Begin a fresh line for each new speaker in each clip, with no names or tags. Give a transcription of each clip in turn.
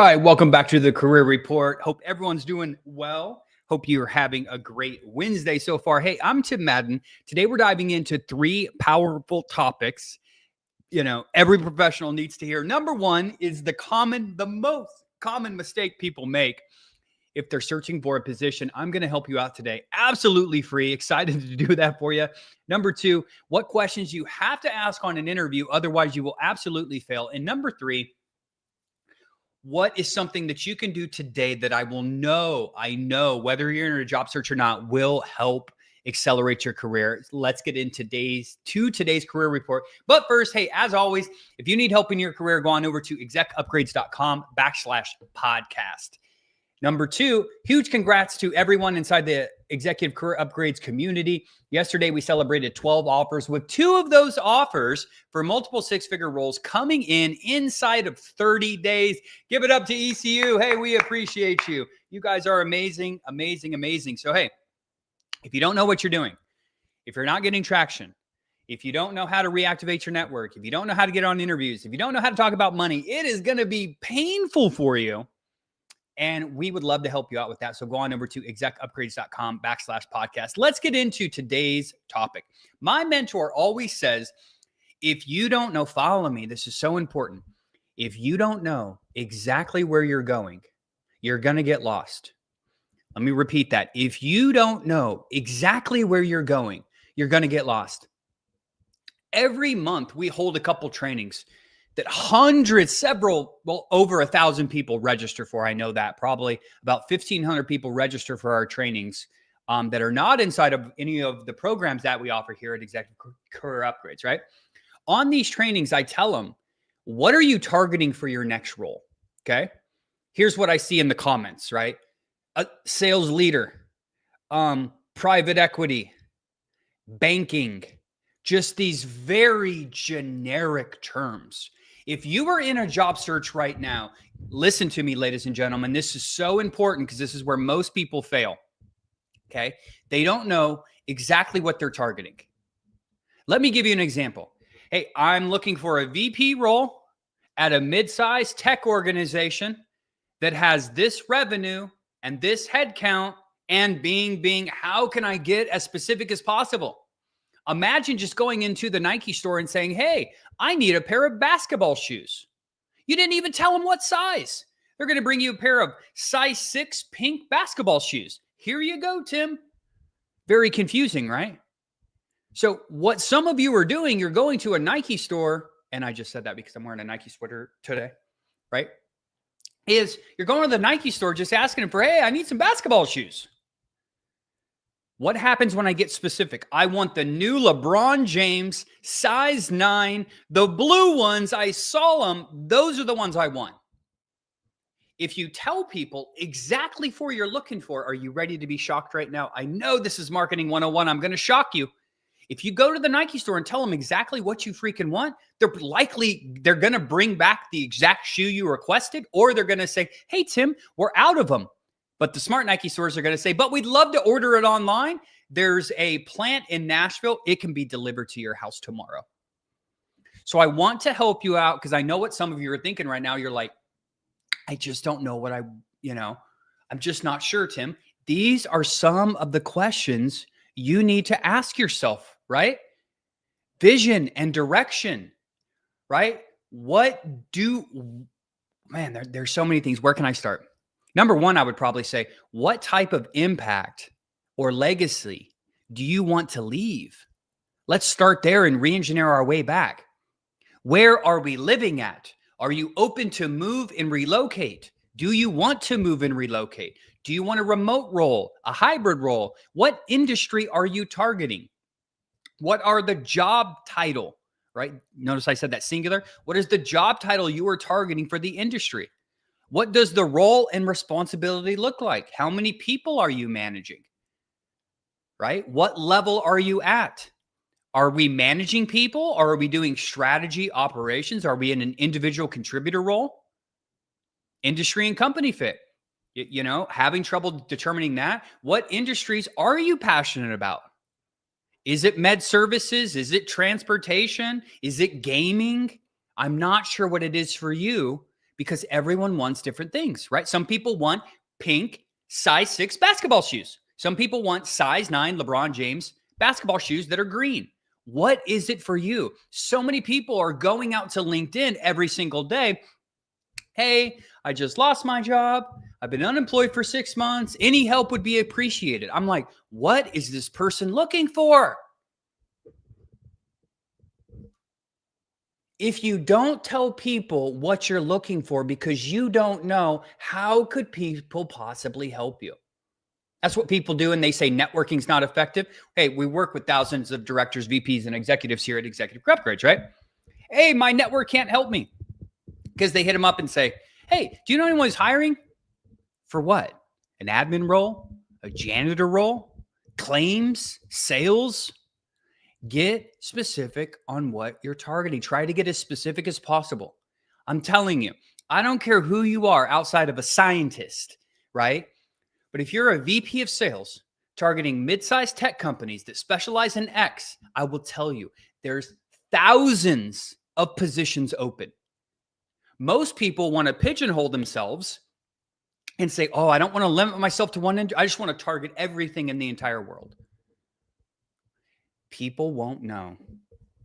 right, welcome back to the Career Report. Hope everyone's doing well. Hope you're having a great Wednesday so far. Hey, I'm Tim Madden. Today we're diving into 3 powerful topics, every professional needs to hear. Number 1 is the most common mistake people make if they're searching for a position. I'm going to help you out today. Absolutely free. Excited to do that for you. Number 2, what questions you have to ask on an interview, otherwise you will absolutely fail. And number 3, what is something that you can do today that I know, whether you're in a job search or not, will help accelerate your career. Let's get into today's career report. But first, hey, as always, if you need help in your career, go on over to execupgrades.com/podcast. Number 2, huge congrats to everyone inside the Executive Career Upgrades community. Yesterday, we celebrated 12 offers, with 2 of those offers for multiple 6-figure roles coming in inside of 30 days. Give it up to ECU. Hey, we appreciate you. You guys are amazing, amazing, amazing. So, hey, if you don't know what you're doing, if you're not getting traction, if you don't know how to reactivate your network, if you don't know how to get on interviews, if you don't know how to talk about money, it is going to be painful for you. And we would love to help you out with that. So go on over to execupgrades.com/podcast. Let's get into today's topic. My mentor always says, if you don't know, follow me. This is so important. If you don't know exactly where you're going, you're going to get lost. Let me repeat that. If you don't know exactly where you're going, you're going to get lost. Every month we hold a couple trainings that over 1,000 people register for. I know that probably about 1,500 people register for our trainings that are not inside of any of the programs that we offer here at Executive Career Upgrades, right? On these trainings, I tell them, what are you targeting for your next role? Okay. Here's what I see in the comments, right? A sales leader, private equity, banking, just these very generic terms. If you are in a job search right now, listen to me, ladies and gentlemen. This is so important because this is where most people fail. Okay. They don't know exactly what they're targeting. Let me give you an example. Hey, I'm looking for a VP role at a mid-sized tech organization that has this revenue and this headcount, and being, how can I get as specific as possible? Imagine just going into the Nike store and saying, hey, I need a pair of basketball shoes. You didn't even tell them what size. They're going to bring you a pair of size 6 pink basketball shoes. Here you go, Tim. Very confusing, right? So what some of you are doing, you're going to a Nike store, and I just said that because I'm wearing a Nike sweater today, right? Is you're going to the Nike store just asking them for, hey, I need some basketball shoes. What happens when I get specific? I want the new LeBron James size 9, the blue ones. I saw them. Those are the ones I want. If you tell people exactly what you're looking for, are you ready to be shocked right now? I know this is marketing 101. I'm going to shock you. If you go to the Nike store and tell them exactly what you freaking want, they're going to bring back the exact shoe you requested, or they're going to say, hey, Tim, we're out of them. But the smart Nike stores are going to say, but we'd love to order it online. There's a plant in Nashville. It can be delivered to your house tomorrow. So I want to help you out because I know what some of you are thinking right now. You're like, I just don't know what I'm just not sure, Tim. These are some of the questions you need to ask yourself, right? Vision and direction, right? There's so many things. Where can I start? Number 1, I would probably say, what type of impact or legacy do you want to leave? Let's start there and re-engineer our way back. Where are we living at? Are you open to move and relocate? Do you want to move and relocate? Do you want a remote role, a hybrid role? What industry are you targeting? What are the job title, right? Notice I said that singular. What is the job title you are targeting for the industry? What does the role and responsibility look like? How many people are you managing? Right? What level are you at? Are we managing people? Or are we doing strategy operations? Are we in an individual contributor role? Industry and company fit. Having trouble determining that. What industries are you passionate about? Is it med services? Is it transportation? Is it gaming? I'm not sure what it is for you, because everyone wants different things, right? Some people want pink size 6 basketball shoes. Some people want size 9 LeBron James basketball shoes that are green. What is it for you? So many people are going out to LinkedIn every single day. Hey, I just lost my job. I've been unemployed for 6 months. Any help would be appreciated. I'm like, what is this person looking for? If you don't tell people what you're looking for because you don't know, how could people possibly help you? That's what people do. And they say networking's not effective. Hey, we work with thousands of directors, VPs, and executives here at Executive Upgrades, right? Hey, my network can't help me, because they hit them up and say, hey, do you know anyone who's hiring? For what? An admin role? A janitor role? Claims? Sales? Get specific on what you're targeting. Try to get as specific as possible. I'm telling you, I don't care who you are outside of a scientist, right? But if you're a VP of sales targeting mid-sized tech companies that specialize in X, I will tell you, there's thousands of positions open. Most people want to pigeonhole themselves and say, oh, I don't want to limit myself to one end. I just want to target everything in the entire world. People won't know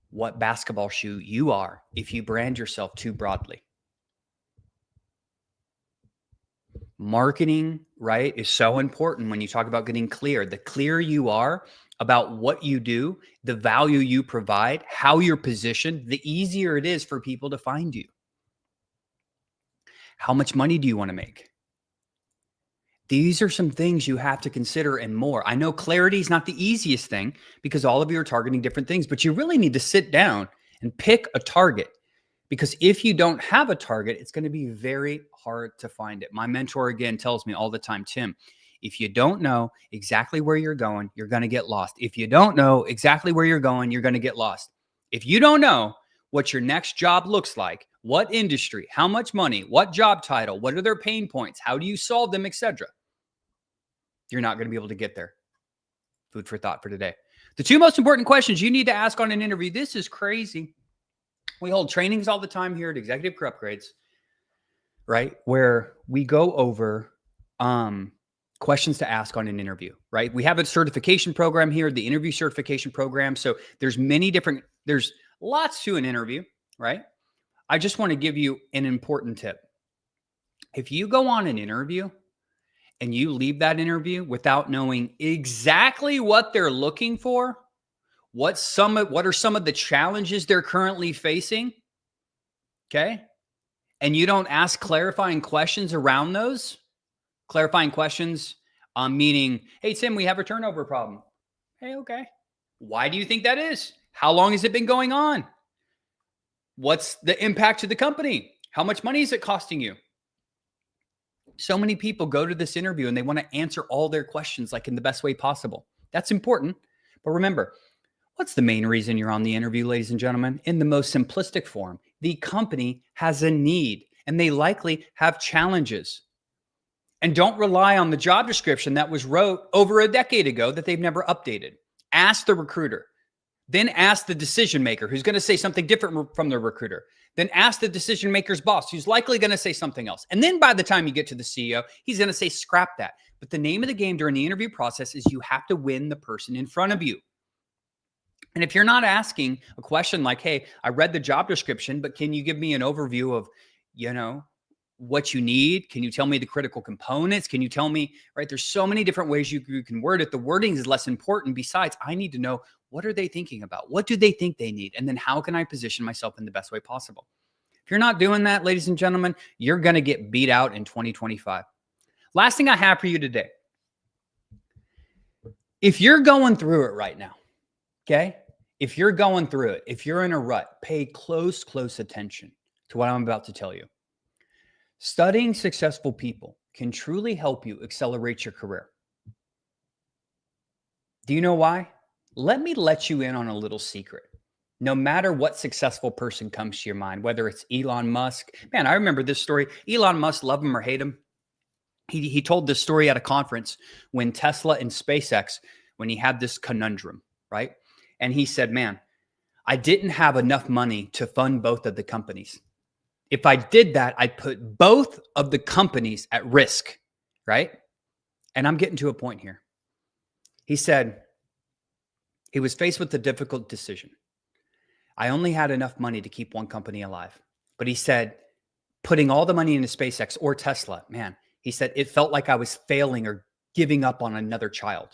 what basketball shoe you are if you brand yourself too broadly. Marketing, right, is so important when you talk about getting clear. The clearer you are about what you do, the value you provide, how you're positioned, the easier it is for people to find you. How much money do you want to make? These are some things you have to consider and more. I know clarity is not the easiest thing because all of you are targeting different things, but you really need to sit down and pick a target, because if you don't have a target, it's going to be very hard to find it. My mentor, again, tells me all the time, Tim, if you don't know exactly where you're going, you're going to get lost. If you don't know exactly where you're going, you're going to get lost. If you don't know what your next job looks like, what industry, how much money, what job title, what are their pain points, how do you solve them, etc., you're not going to be able to get there. Food for thought for today. The 2 most important questions you need to ask on an interview. This is crazy. We hold trainings all the time here at Executive Career Upgrades, right? Where we go over questions to ask on an interview, right? We have a certification program here, the interview certification program. So there's lots to an interview, right? I just want to give you an important tip. If you go on an interview and you leave that interview without knowing exactly what they're looking for, what are some of the challenges they're currently facing, okay? And you don't ask clarifying questions around those, clarifying questions meaning, hey, Tim, we have a turnover problem. Hey, okay. Why do you think that is? How long has it been going on? What's the impact to the company? How much money is it costing you? So many people go to this interview and they want to answer all their questions like in the best way possible. That's important. But remember, what's the main reason you're on the interview, ladies and gentlemen? In the most simplistic form, the company has a need and they likely have challenges. And don't rely on the job description that was wrote over a decade ago that they've never updated. Ask the recruiter. Then ask the decision maker who's going to say something different from the recruiter. Then ask the decision maker's boss who's likely going to say something else. And then by the time you get to the CEO, he's going to say, scrap that. But the name of the game during the interview process is you have to win the person in front of you. And if you're not asking a question like, hey, I read the job description, but can you give me an overview of, what you need? Can you tell me the critical components? Can you tell me, right? There's so many different ways you can word it. The wording is less important. Besides, I need to know, what are they thinking about? What do they think they need? And then how can I position myself in the best way possible? If you're not doing that, ladies and gentlemen, you're going to get beat out in 2025. Last thing I have for you today. If you're going through it right now, okay? If you're going through it, if you're in a rut, pay close attention to what I'm about to tell you. Studying successful people can truly help you accelerate your career. Do you know why? Let me let you in on a little secret. No matter what successful person comes to your mind, whether it's Elon Musk. Man, I remember this story. Elon Musk, love him or hate him. He told this story at a conference when Tesla and SpaceX, when he had this conundrum, right? And he said, man, I didn't have enough money to fund both of the companies. If I did that, I'd put both of the companies at risk, right? And I'm getting to a point here. He said he was faced with a difficult decision. I only had enough money to keep one company alive. But he said, putting all the money into SpaceX or Tesla, man, he said, it felt like I was failing or giving up on another child.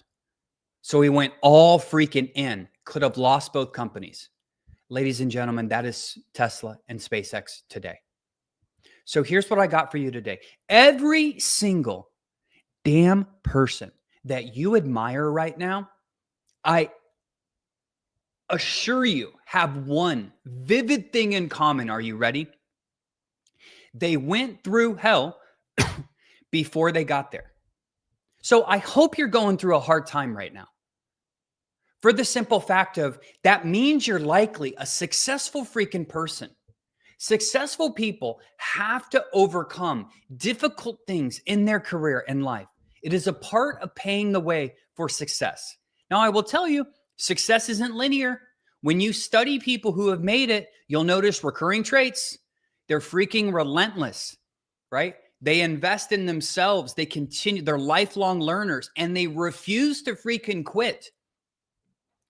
So he went all freaking in, could have lost both companies. Ladies and gentlemen, that is Tesla and SpaceX today. So here's what I got for you today. Every single damn person that you admire right now, I assure you, have one vivid thing in common. Are you ready? They went through hell before they got there. So I hope you're going through a hard time right now. For the simple fact of that means you're likely a successful freaking person. Successful people have to overcome difficult things in their career and life. It is a part of paving the way for success. Now, I will tell you, success isn't linear. When you study people who have made it, you'll notice recurring traits. They're freaking relentless, right? They invest in themselves. They continue. They're lifelong learners, and they refuse to freaking quit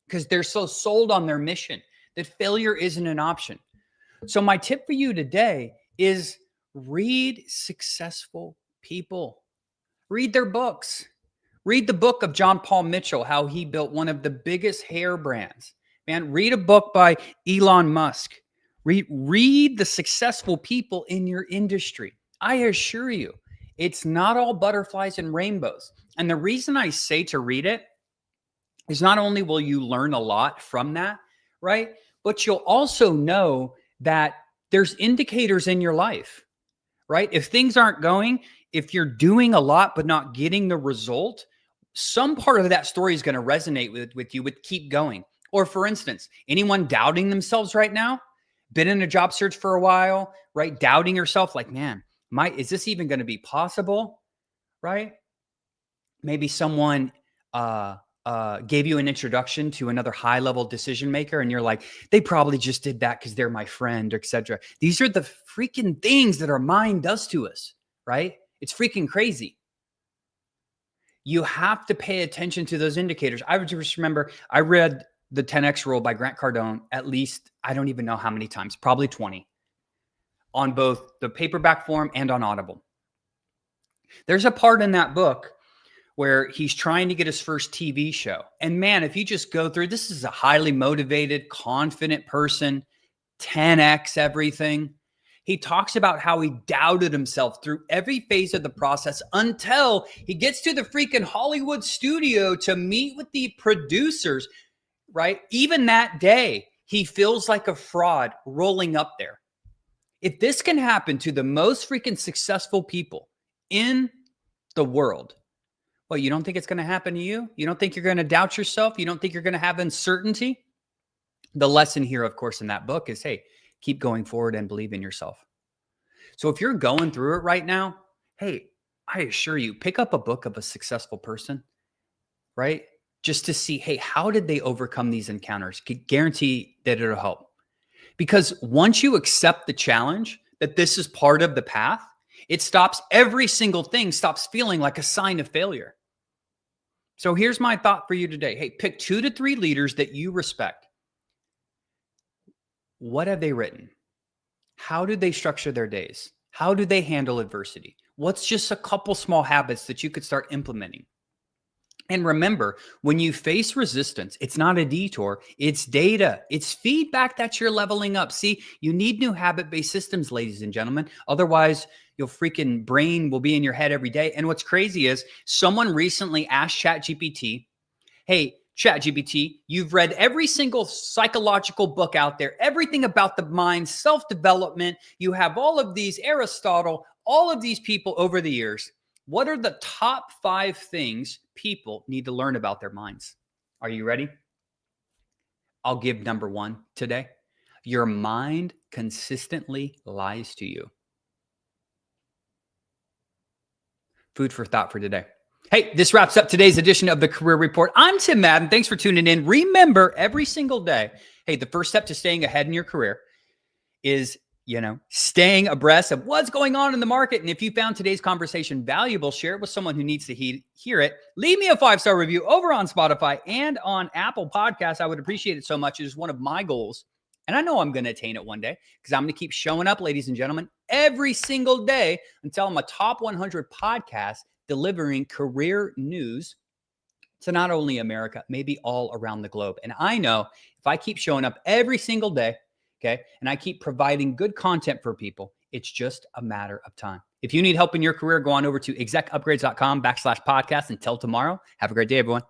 because they're so sold on their mission that failure isn't an option. So my tip for you today is read successful people. Read their books. Read the book of John Paul Mitchell, how he built one of the biggest hair brands. Man, read a book by Elon Musk. Read the successful people in your industry. I assure you, it's not all butterflies and rainbows. And the reason I say to read it is not only will you learn a lot from that, right? But you'll also know that there's indicators in your life, right? If things aren't going, if you're doing a lot but not getting the result, some part of that story is going to resonate with you with keep going. Or for instance, anyone doubting themselves right now, been in a job search for a while, right? Doubting yourself like, man, is this even going to be possible, right? Maybe someone gave you an introduction to another high-level decision maker, and you're like, they probably just did that because they're my friend, etc. These are the freaking things that our mind does to us, right? It's freaking crazy. You have to pay attention to those indicators. I just remember I read the 10X Rule by Grant Cardone at least, I don't even know how many times, probably 20, on both the paperback form and on Audible. There's a part in that book where he's trying to get his first TV show. And man, if you just go through, this is a highly motivated, confident person, 10X everything. He talks about how he doubted himself through every phase of the process until he gets to the freaking Hollywood studio to meet with the producers, right? Even that day, he feels like a fraud rolling up there. If this can happen to the most freaking successful people in the world, well, you don't think it's going to happen to you? You don't think you're going to doubt yourself? You don't think you're going to have uncertainty? The lesson here, of course, in that book is, hey, keep going forward and believe in yourself. So if you're going through it right now, hey, I assure you, pick up a book of a successful person, right? Just to see, hey, how did they overcome these encounters? Guarantee that it'll help. Because once you accept the challenge, that this is part of the path, it stops every single thing, stops feeling like a sign of failure. So here's my thought for you today. Hey, pick 2 to 3 leaders that you respect. What have they written? How do they structure their days? How do they handle adversity? What's just a couple small habits that you could start implementing? And remember, when you face resistance, it's not a detour, it's data, it's feedback that you're leveling up. See, you need new habit-based systems, ladies and gentlemen. Otherwise, your freaking brain will be in your head every day. And what's crazy is someone recently asked ChatGPT, hey, ChatGPT, you've read every single psychological book out there, everything about the mind, self-development. You have all of these, Aristotle, all of these people over the years. What are the top 5 things people need to learn about their minds? Are you ready? I'll give number 1 today. Your mind consistently lies to you. Food for thought for today. Hey, this wraps up today's edition of the Career Report. I'm Tim Madden. Thanks for tuning in. Remember, every single day, hey, the first step to staying ahead in your career is staying abreast of what's going on in the market. And if you found today's conversation valuable, share it with someone who needs to hear it. Leave me a 5-star review over on Spotify and on Apple Podcasts. I would appreciate it so much. It is one of my goals. And I know I'm going to attain it one day because I'm going to keep showing up, ladies and gentlemen, every single day until I'm a top 100 podcast delivering career news to not only America, maybe all around the globe. And I know if I keep showing up every single day, okay, and I keep providing good content for people, it's just a matter of time. If you need help in your career, go on over to execupgrades.com/podcast. Until tomorrow, have a great day, everyone.